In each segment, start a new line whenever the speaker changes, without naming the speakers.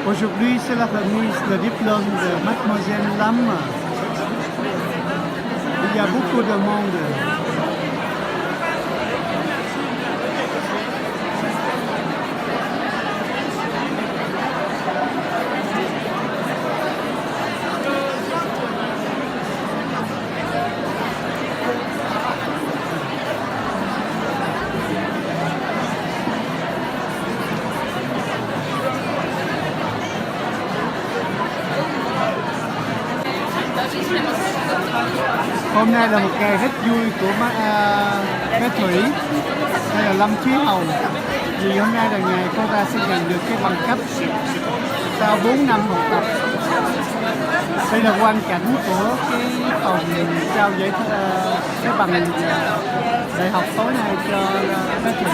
Aujourd'hui, c'est la remise de diplôme de Mademoiselle Lam. Il y a beaucoup de monde. Hôm nay là một ngày rất vui của bé Thủy, đây là Lâm Thúy Hồng. Vì hôm nay là ngày cô ta sẽ giành được cái bằng cấp sau 4 năm học tập. Đây là quan cảnh của cái phòng trao giải cái bằng đại học tối nay cho bé Thủy.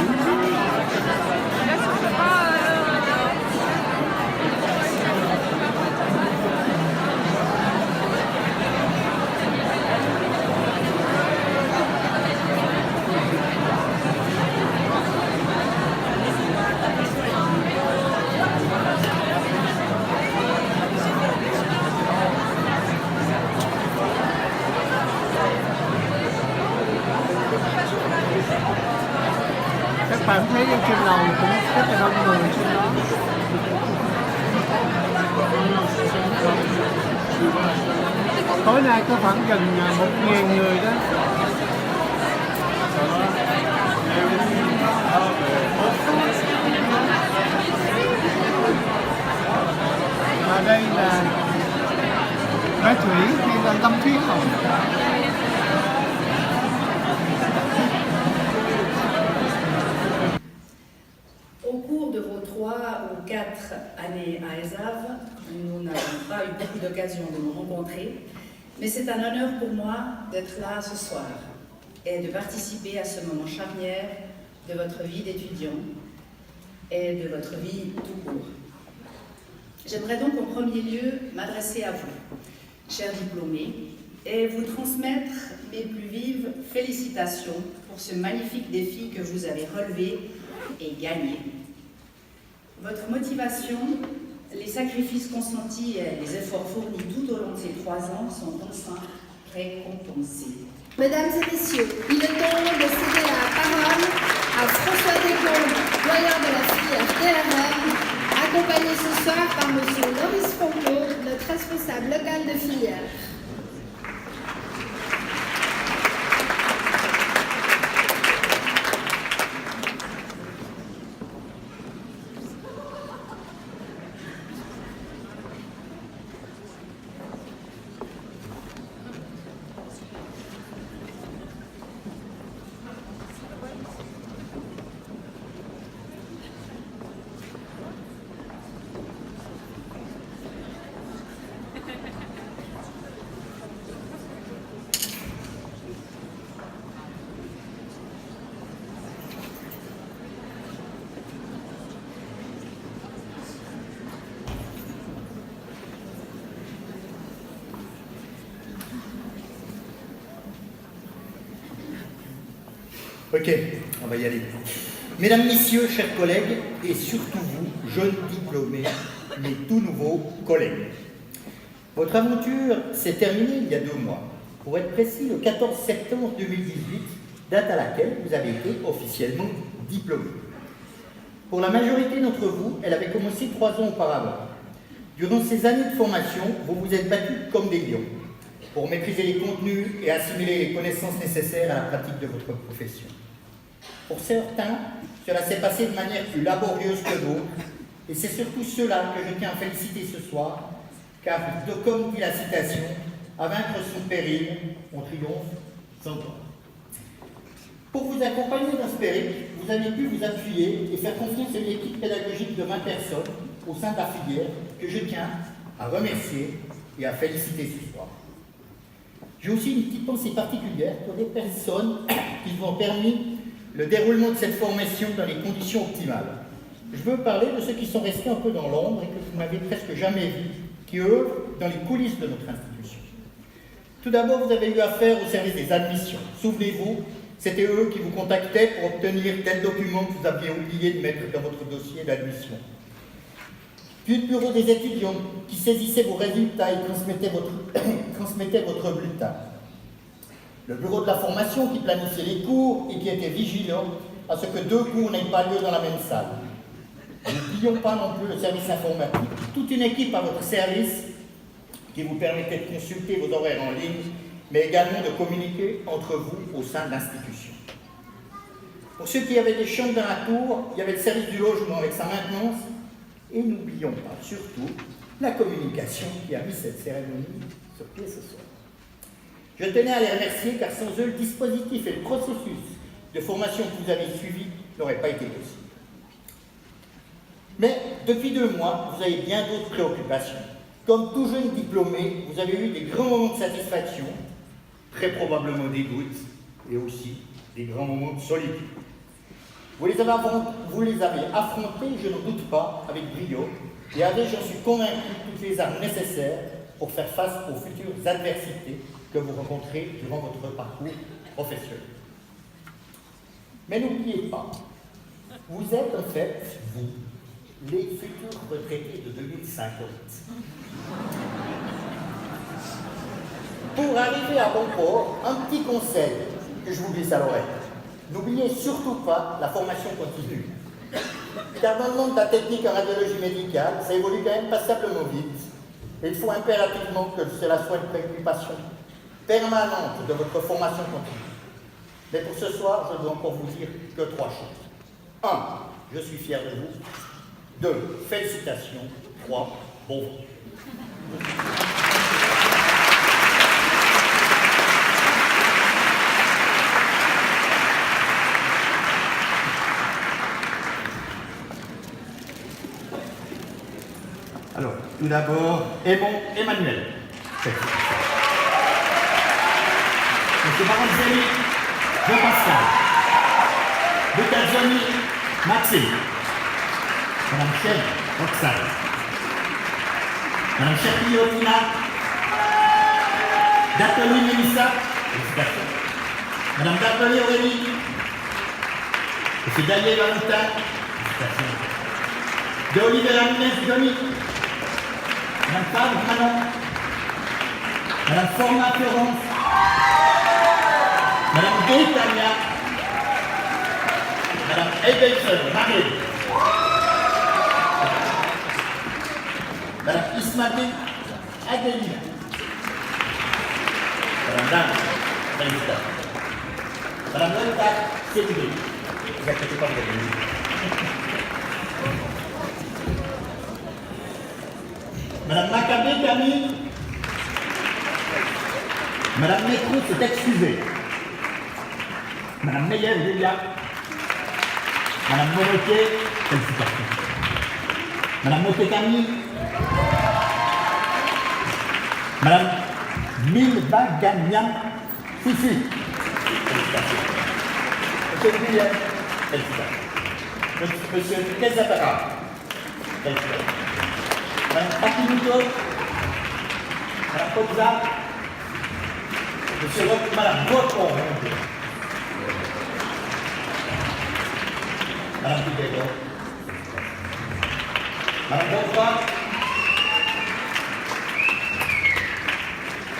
Các bạn thấy trên lầu cũng rất là đông người trên đó. Tối nay có khoảng gần 1.000 người đó. Và đây là bé Thủy hay là Lâm Thúy Hồng.
Au cours de vos 3 ou 4 années à ESAV, nous n'avons pas eu beaucoup d'occasions de nous rencontrer, mais c'est un honneur pour moi d'être là ce soir et de participer à ce moment charnière de votre vie d'étudiant et de votre vie tout court. J'aimerais donc en premier lieu m'adresser à vous, chers diplômés, et vous transmettre mes plus vives félicitations pour ce magnifique défi que vous avez relevé et gagné. Votre motivation, les sacrifices consentis et les efforts fournis tout au long de ces 3 ans sont enfin récompensés.
Mesdames et messieurs, il est temps de céder la parole à François Descombes, doyen de la filière DRM, accompagné ce soir par M. Maurice Fonco, notre responsable local de filière.
Ok, on va y aller. Mesdames, Messieurs, chers collègues, et surtout vous, jeunes diplômés, mes tout nouveaux collègues. Votre aventure s'est terminée il y a 2 mois. Pour être précis, le 14 septembre 2018, date à laquelle vous avez été officiellement diplômés. Pour la majorité d'entre vous, elle avait commencé 3 ans auparavant. Durant ces années de formation, vous vous êtes battus comme des lions pour maîtriser les contenus et assimiler les connaissances nécessaires à la pratique de votre profession. Pour certains, cela s'est passé de manière plus laborieuse que d'autres, et c'est surtout ceux-là que je tiens à féliciter ce soir, car, comme dit la citation, à vaincre son péril, on triomphe sans gloire. Pour vous accompagner dans ce périple, vous avez pu vous appuyer et faire confiance à une équipe pédagogique de 20 personnes au sein de la filière que je tiens à remercier et à féliciter ce soir. J'ai aussi une petite pensée particulière pour les personnes qui vous ont permis le déroulement de cette formation dans les conditions optimales. Je veux parler de ceux qui sont restés un peu dans l'ombre et que vous n'avez presque jamais vus, qui œuvrent dans les coulisses de notre institution. Tout d'abord, vous avez eu affaire au service des admissions. Souvenez-vous, c'était eux qui vous contactaient pour obtenir tel document que vous aviez oublié de mettre dans votre dossier d'admission. puis le bureau des étudiants qui saisissait vos résultats et transmettait votre bulletin. Le bureau de la formation qui planifiait les cours et qui était vigilant à ce que 2 cours n'aient pas lieu dans la même salle. N'oublions pas non plus le service informatique, toute une équipe à votre service qui vous permettait de consulter vos horaires en ligne, mais également de communiquer entre vous au sein de l'institution. Pour ceux qui avaient des chambres dans la cour, il y avait le service du logement avec sa maintenance, et n'oublions pas surtout la communication qui a mis cette cérémonie sur pied ce soir. Je tenais à les remercier car sans eux, le dispositif et le processus de formation que vous avez suivi n'auraient pas été possibles. Mais depuis 2 mois, vous avez bien d'autres préoccupations. Comme tout jeune diplômé, vous avez eu des grands moments de satisfaction, très probablement des doutes, et aussi des grands moments de solitude. Vous les avez affrontés, je n'en doute pas, avec brio, et avez, j'en suis convaincu, toutes les armes nécessaires pour faire face aux futures adversités que vous rencontrez durant votre parcours professionnel. Mais n'oubliez pas, vous êtes en fait, vous, les futurs retraités de 2050. Pour arriver à bon port, un petit conseil que je vous glisse à l'oreille. N'oubliez surtout pas la formation continue. Car dans le monde de la technique en radiologie médicale, ça évolue quand même passablement vite. Et il faut impérativement que cela soit une préoccupation permanente de votre formation continue. Mais pour ce soir, je dois encore vous dire que 3 choses. 1. Je suis fier de vous. 2. Félicitations. 3. Bon vent. Alors, tout d'abord, aimons Emmanuel. Monsieur Baranzelli, Jean-Pascal. Bucazzoni, Maxime. Madame Chef, Roxane. Madame Cherpi-Otina, Dartoli Mélissa, félicitations. Madame Dartoli Aurélie, Monsieur Daniel Valentin, félicitations. De Olivera Nunez Johnny, Madame Fabre Manon, Madame Format Florence, Madame Gay Tania, Madame Ebelson Marie, Madame Ismaël Adelina, Madame Dame, félicitations. Madame Lolta, c'est l'idée. Vous inquiétez pas, vous êtes venus. Madame Maccabé Camille, Madame Métrou s'est excusée. Madame Meyer Julia, Madame Monoquet, félicitations. Madame Moquet Camille, Madame Milva Gagnan, Fifi, félicitations. Monsieur Guillet, félicitations. Monsieur Kezapara, félicitations. Madame Pakinuto, Madame Kobza, Monsieur Roth, Madame Gauton, Madame Pidego, Madame Bonsoir,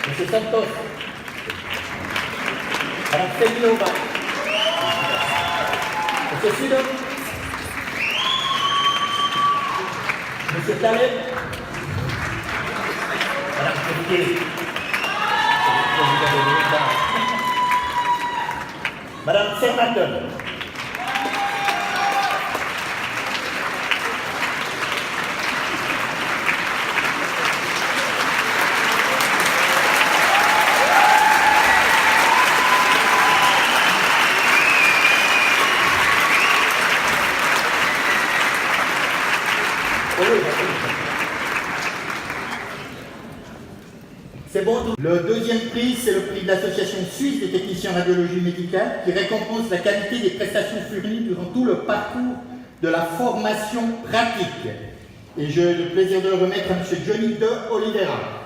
Monsieur Santos, Madame Fenilova, Monsieur Sido, Monsieur Taleb, Madame Courtier, Madame Sermaton, c'est bon. Le deuxième prix, c'est le prix de l'Association suisse des techniciens en radiologie médicale qui récompense la qualité des prestations fournies durant tout le parcours de la formation pratique. Et j'ai le plaisir de le remettre à M. Johnny de Oliveira.